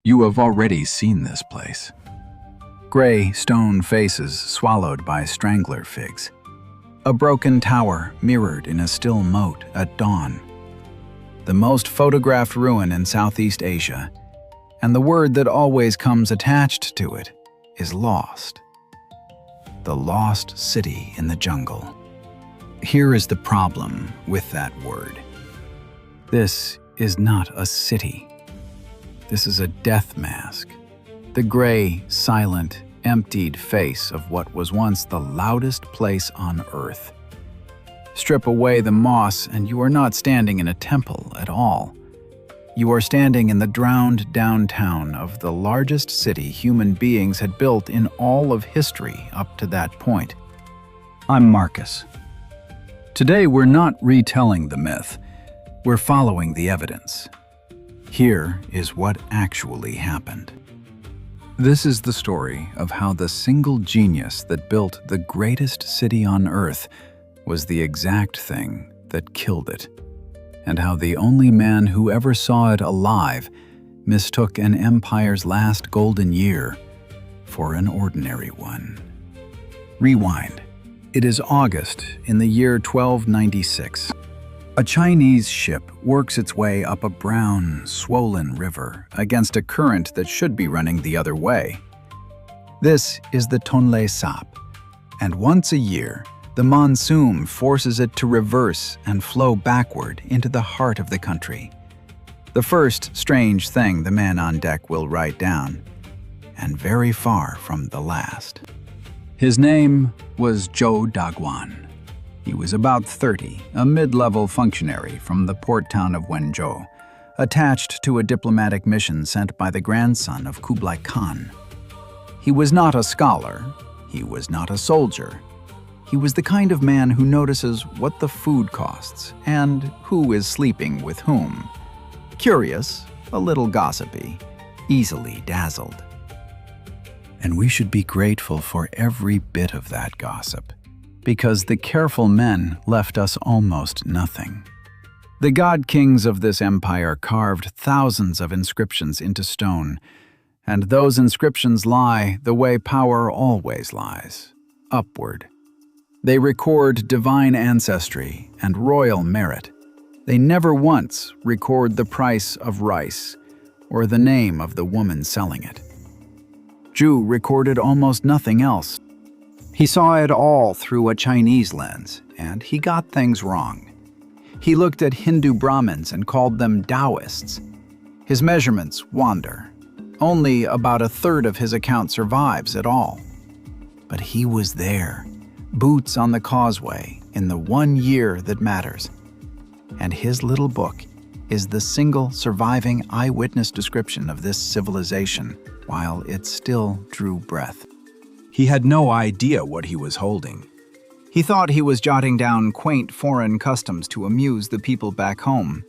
You have already seen this place. Gray stone faces swallowed by strangler figs. A broken tower mirrored in a still moat at dawn. The most photographed ruin in Southeast Asia, and the word that always comes attached to it is lost. The lost city in the jungle. Here is the problem with that word. This is not a city. This is a death mask. The gray, silent, emptied face of what was once the loudest place on Earth. Strip away the moss and you are not standing in a temple at all. You are standing in the drowned downtown of the largest city human beings had built in all of history up to that point. I'm Marcus. Today we're not retelling the myth, we're following the evidence. Here is what actually happened. This is the story of how the single genius that built the greatest city on Earth was the exact thing that killed it, and how the only man who ever saw it alive mistook an empire's last golden year for an ordinary one. Rewind. It is August in the year 1296. A Chinese ship works its way up a brown, swollen river against a current that should be running the other way. This is the Tonle Sap, and once a year, the monsoon forces it to reverse and flow backward into the heart of the country. The first strange thing the man on deck will write down, and very far from the last. His name was Zhou Daguan. He was about 30, a mid-level functionary from the port town of Wenzhou, attached to a diplomatic mission sent by the grandson of Kublai Khan. He was not a scholar, he was not a soldier. He was the kind of man who notices what the food costs and who is sleeping with whom. Curious, a little gossipy, easily dazzled. And we should be grateful for every bit of that gossip, because the careful men left us almost nothing. The god-kings of this empire carved thousands of inscriptions into stone, and those inscriptions lie the way power always lies, upward. They record divine ancestry and royal merit. They never once record the price of rice or the name of the woman selling it. Zhou recorded almost nothing else. He saw it all through a Chinese lens, and he got things wrong. He looked at Hindu Brahmins and called them Taoists. His measurements wander. Only about a third of his account survives at all. But he was there, boots on the causeway, in the 1 year that matters. And his little book is the single surviving eyewitness description of this civilization while it still drew breath. He had no idea what he was holding. He thought he was jotting down quaint foreign customs to amuse the people back home.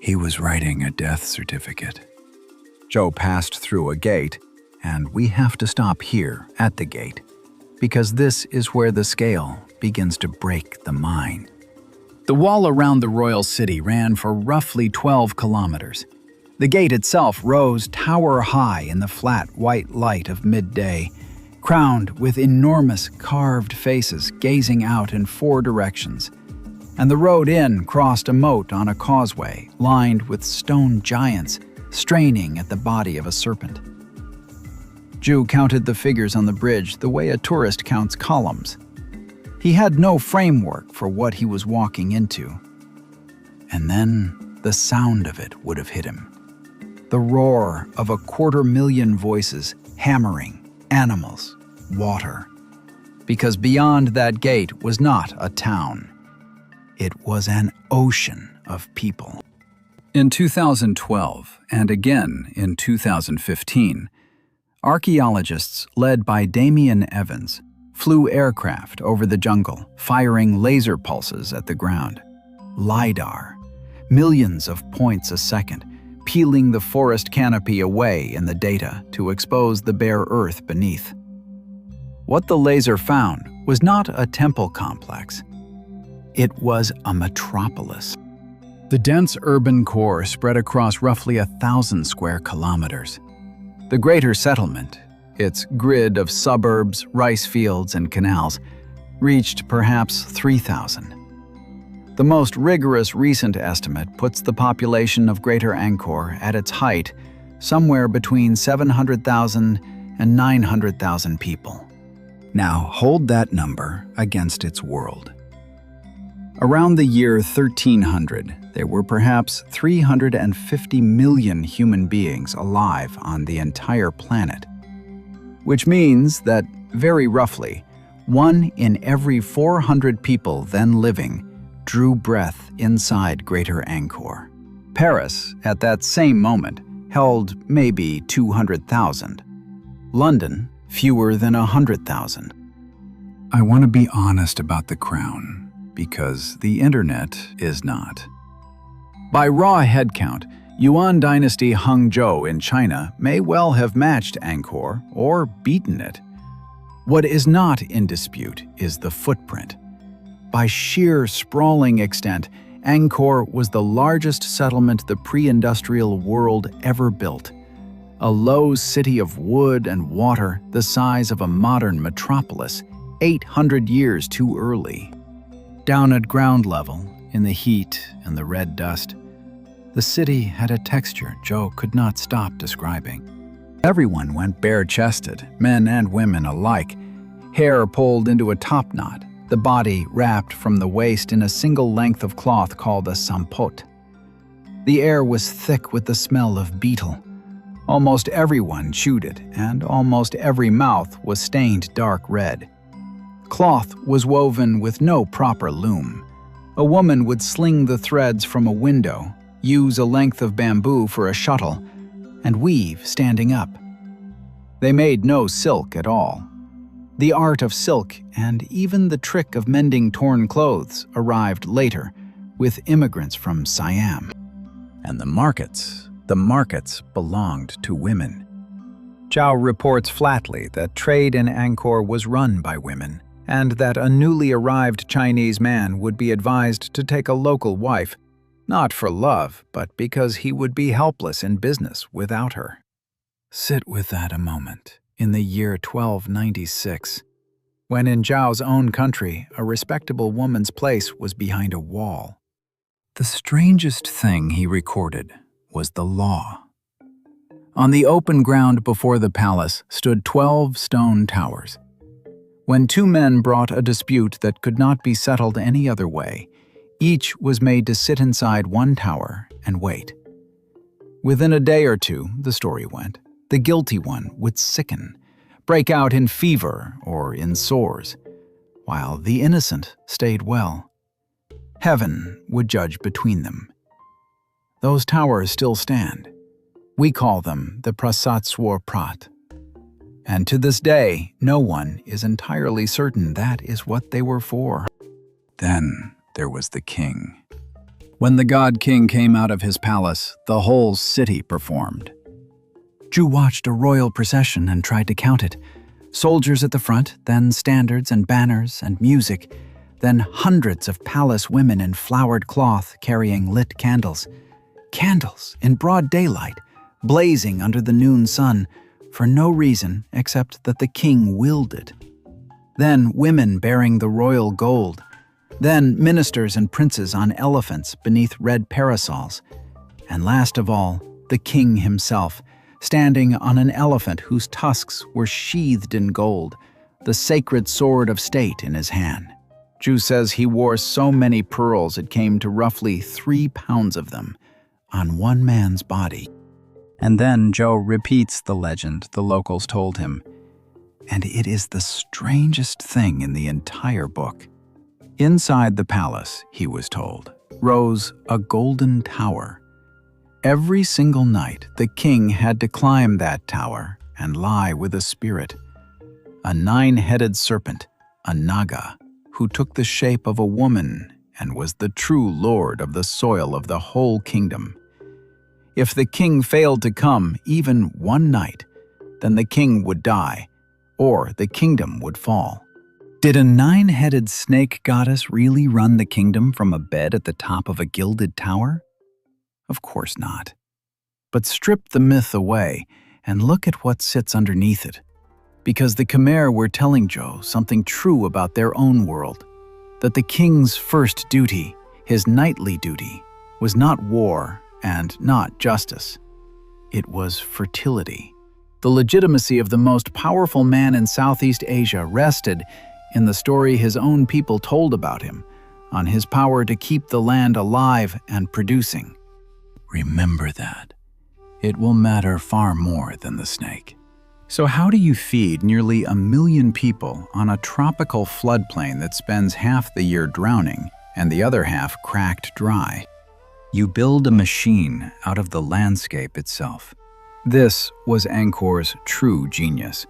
He was writing a death certificate. Zhou passed through a gate, and we have to stop here at the gate, because this is where the scale begins to break the mind. The wall around the royal city ran for roughly 12 kilometers. The gate itself rose tower high in the flat white light of midday, crowned with enormous carved faces gazing out in 4 directions. And the road in crossed a moat on a causeway lined with stone giants straining at the body of a serpent. Zhou counted the figures on the bridge the way a tourist counts columns. He had no framework for what he was walking into. And then the sound of it would have hit him. The roar of 250,000 voices hammering, animals, water. Because beyond that gate was not a town. It was an ocean of people. In 2012, and again in 2015, archaeologists led by Damian Evans flew aircraft over the jungle, firing laser pulses at the ground. LiDAR, millions of points a second, peeling the forest canopy away in the data to expose the bare earth beneath. What the laser found was not a temple complex. It was a metropolis. The dense urban core spread across roughly 1,000 square kilometers, The greater settlement, its grid of suburbs, rice fields, and canals, reached perhaps 3,000. The most rigorous recent estimate puts the population of Greater Angkor at its height somewhere between 700,000 and 900,000 people. Now hold that number against its world. Around the year 1300, there were perhaps 350 million human beings alive on the entire planet, which means that, very roughly, 1 in every 400 people then living drew breath inside Greater Angkor. Paris, at that same moment, held maybe 200,000. London, fewer than 100,000. I want to be honest about the crown, because the internet is not. By raw headcount, Yuan dynasty Hangzhou in China may well have matched Angkor or beaten it. What is not in dispute is the footprint. By sheer sprawling extent, Angkor was the largest settlement the pre-industrial world ever built. A low city of wood and water the size of a modern metropolis, 800 years too early. Down at ground level, in the heat and the red dust, the city had a texture Zhou could not stop describing. Everyone went bare-chested, men and women alike, hair pulled into a top knot, the body wrapped from the waist in a single length of cloth called a sampot. The air was thick with the smell of betel. Almost everyone chewed it, and almost every mouth was stained dark red. Cloth was woven with no proper loom. A woman would sling the threads from a window, use a length of bamboo for a shuttle, and weave standing up. They made no silk at all. The art of silk and even the trick of mending torn clothes arrived later, with immigrants from Siam. And the markets belonged to women. Zhou reports flatly that trade in Angkor was run by women, and that a newly arrived Chinese man would be advised to take a local wife, not for love, but because he would be helpless in business without her. Sit with that a moment. In the year 1296, when in Zhao's own country, a respectable woman's place was behind a wall. The strangest thing he recorded was the law. On the open ground before the palace stood 12 stone towers. When two men brought a dispute that could not be settled any other way, each was made to sit inside one tower and wait. Within a day or two, the story went, the guilty one would sicken, break out in fever or in sores, while the innocent stayed well. Heaven would judge between them. Those towers still stand. We call them the Prasat Swar Prat. And to this day, no one is entirely certain that is what they were for. Then there was the king. When the god king came out of his palace, the whole city performed. Zhu watched a royal procession and tried to count it. Soldiers at the front, then standards and banners and music, then hundreds of palace women in flowered cloth carrying lit candles. Candles in broad daylight, blazing under the noon sun, for no reason except that the king willed it. Then women bearing the royal gold. Then ministers and princes on elephants beneath red parasols. And last of all, the king himself, standing on an elephant whose tusks were sheathed in gold, the sacred sword of state in his hand. Zhu says he wore so many pearls it came to roughly 3 pounds of them on one man's body. And then Zhou repeats the legend the locals told him, and it is the strangest thing in the entire book. Inside the palace, he was told, rose a golden tower. Every single night, the king had to climb that tower and lie with a spirit, a 9-headed serpent, a naga, who took the shape of a woman and was the true lord of the soil of the whole kingdom. If the king failed to come even one night, then the king would die, or the kingdom would fall. Did a 9-headed snake goddess really run the kingdom from a bed at the top of a gilded tower? Of course not. But strip the myth away, And look at what sits underneath it. Because the Khmer were telling Zhou something true about their own world, that the king's first duty, his knightly duty, was not war and not justice. It was fertility. The legitimacy of the most powerful man in Southeast Asia rested in the story his own people told about him, on his power to keep the land alive and producing. Remember that. It will matter far more than the snake. So how do you feed nearly 1 million people on a tropical floodplain that spends half the year drowning and the other half cracked dry? You build a machine out of the landscape itself. This was Angkor's true genius,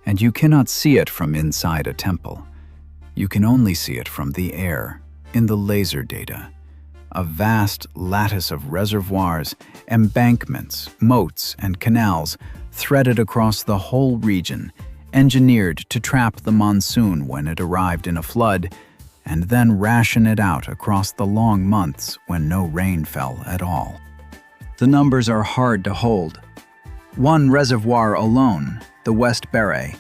and you cannot see it from inside a temple. You can only see it from the air, in the laser data. A vast lattice of reservoirs, embankments, moats, and canals threaded across the whole region, engineered to trap the monsoon when it arrived in a flood, and then ration it out across the long months when no rain fell at all. The numbers are hard to hold. One reservoir alone, the West Beret,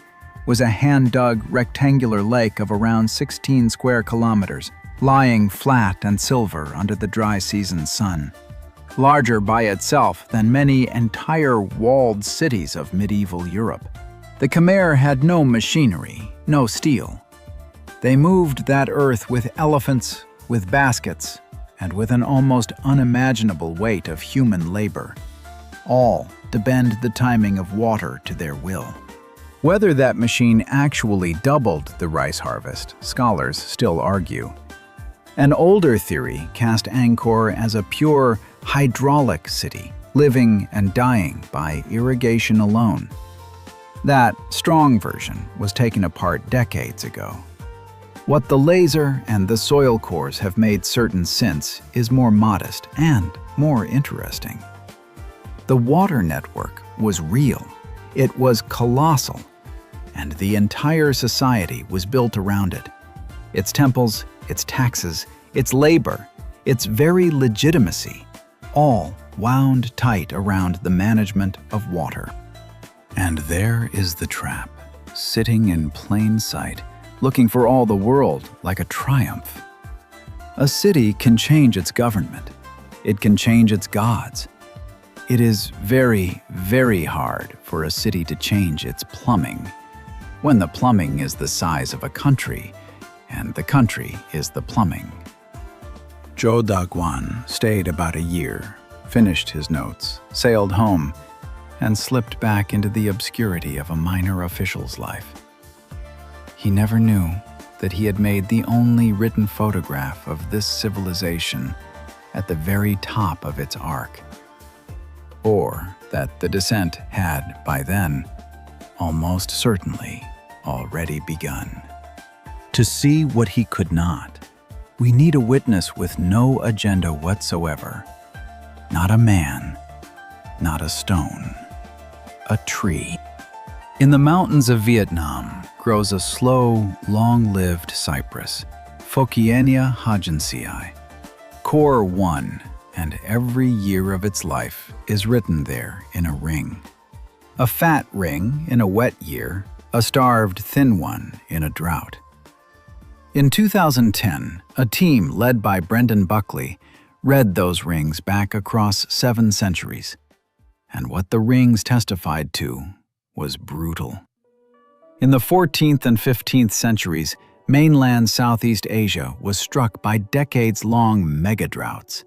was a hand-dug rectangular lake of around 16 square kilometers, lying flat and silver under the dry season sun. Larger by itself than many entire walled cities of medieval Europe. The Khmer had no machinery, no steel. They moved that earth with elephants, with baskets, and with an almost unimaginable weight of human labor, all to bend the timing of water to their will. Whether that machine actually doubled the rice harvest, scholars still argue. An older theory cast Angkor as a pure hydraulic city, living and dying by irrigation alone. That strong version was taken apart decades ago. What the laser and the soil cores have made certain since is more modest and more interesting. The water network was real, it was colossal, and the entire society was built around it. Its temples, its taxes, its labor, its very legitimacy, all wound tight around the management of water. And there is the trap, sitting in plain sight, looking for all the world like a triumph. A city can change its government. It can change its gods. It is very, very hard for a city to change its plumbing, when the plumbing is the size of a country, and the country is the plumbing. Zhou Daguan stayed about a year, finished his notes, sailed home, and slipped back into the obscurity of a minor official's life. He never knew that he had made the only written photograph of this civilization at the very top of its arc, or that the descent had, by then, almost certainly already begun. To see what he could not, we need a witness with no agenda whatsoever. Not a man, not a stone, a tree. In the mountains of Vietnam grows a slow, long-lived cypress, Phociania hodgensii. Core 1, and every year of its life is written there in a ring. A fat ring in a wet year, a starved thin one in a drought. In 2010, a team led by Brendan Buckley read those rings back across 7 centuries, and what the rings testified to was brutal. In the 14th and 15th centuries, mainland Southeast Asia was struck by decades-long mega-droughts.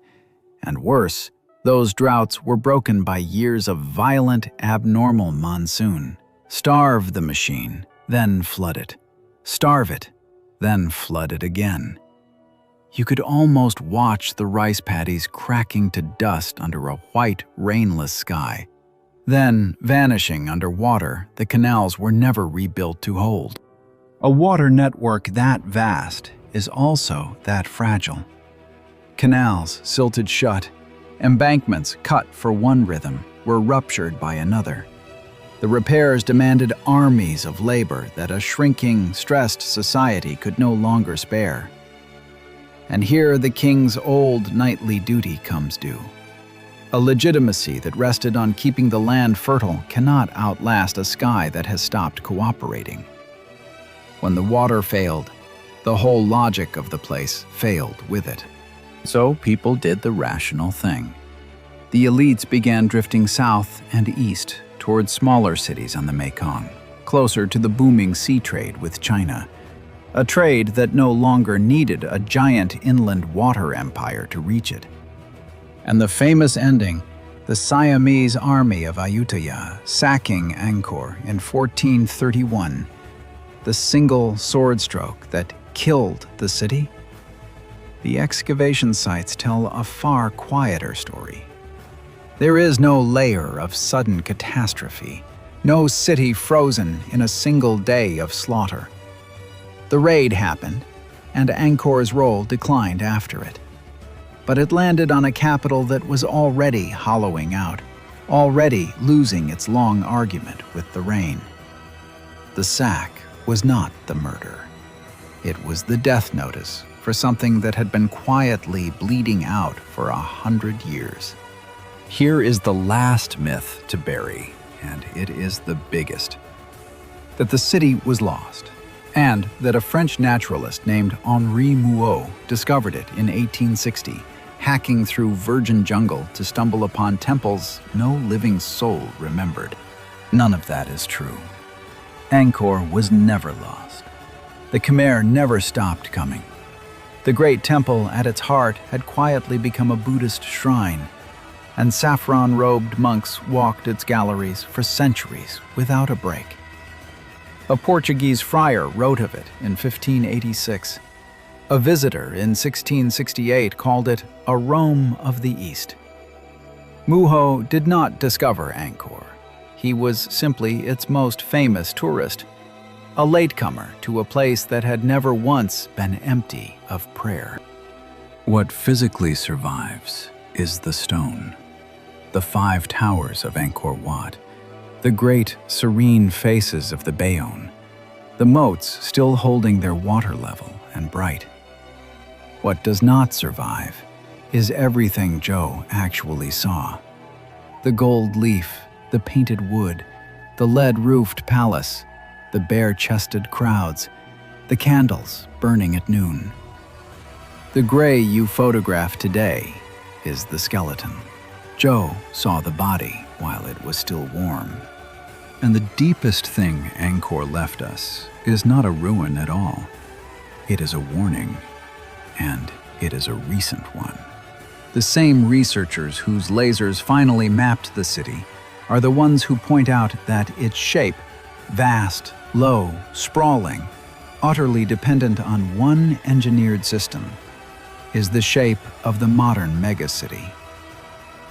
And worse, those droughts were broken by years of violent, abnormal monsoon. Starve the machine, then flood it. Starve it, then flood it again. You could almost watch the rice paddies cracking to dust under a white, rainless sky. Then, vanishing under water, the canals were never rebuilt to hold. A water network that vast is also that fragile. Canals silted shut, embankments cut for one rhythm were ruptured by another. The repairs demanded armies of labor that a shrinking, stressed society could no longer spare. And here the king's old nightly duty comes due. A legitimacy that rested on keeping the land fertile cannot outlast a sky that has stopped cooperating. When the water failed, the whole logic of the place failed with it. So people did the rational thing. The elites began drifting south and east towards smaller cities on the Mekong, closer to the booming sea trade with China, a trade that no longer needed a giant inland water empire to reach it. And the famous ending, the Siamese army of Ayutthaya sacking Angkor in 1431, the single sword stroke that killed the city? The excavation sites tell a far quieter story. There is no layer of sudden catastrophe, no city frozen in a single day of slaughter. The raid happened, and Angkor's role declined after it. But it landed on a capital that was already hollowing out, already losing its long argument with the rain. The sack was not the murder. It was the death notice for something that had been quietly bleeding out for 100 years. Here is the last myth to bury, and it is the biggest. That the city was lost, and that a French naturalist named Henri Mouot discovered it in 1860, hacking through virgin jungle to stumble upon temples no living soul remembered. None of that is true. Angkor was never lost. The Khmer never stopped coming. The great temple at its heart had quietly become a Buddhist shrine, and saffron-robed monks walked its galleries for centuries without a break. A Portuguese friar wrote of it in 1586. A visitor in 1668 called it a Rome of the East. Mouhot did not discover Angkor. He was simply its most famous tourist, a latecomer to a place that had never once been empty of prayer. What physically survives is the stone, the 5 towers of Angkor Wat, the great, serene faces of the Bayonne, the moats still holding their water level and bright. What does not survive is everything Zhou actually saw. The gold leaf, the painted wood, the lead-roofed palace, the bare-chested crowds, the candles burning at noon. The gray you photograph today is the skeleton. Zhou saw the body while it was still warm. And the deepest thing Angkor left us is not a ruin at all. It is a warning, and it is a recent one. The same researchers whose lasers finally mapped the city are the ones who point out that its shape, vast, low, sprawling, utterly dependent on one engineered system, is the shape of the modern megacity.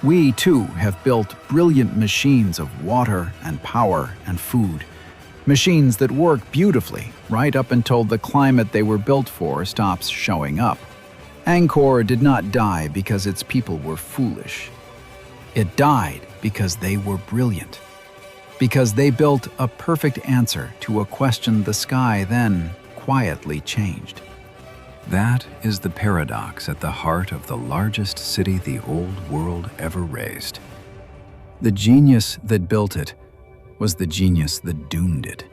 We, too, have built brilliant machines of water and power and food, machines that work beautifully right up until the climate they were built for stops showing up. Angkor did not die because its people were foolish. It died because they were brilliant, because they built a perfect answer to a question the sky then quietly changed. That is the paradox at the heart of the largest city the old world ever raised. The genius that built it was the genius that doomed it.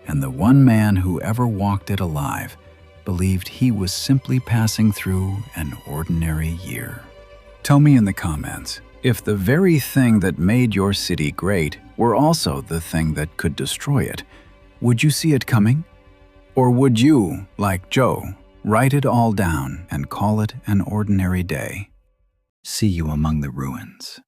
And the one man who ever walked it alive believed he was simply passing through an ordinary year. Tell me in the comments, if the very thing that made your city great were also the thing that could destroy it, would you see it coming? Or would you, like Zhou, write it all down and call it an ordinary day? See you among the ruins.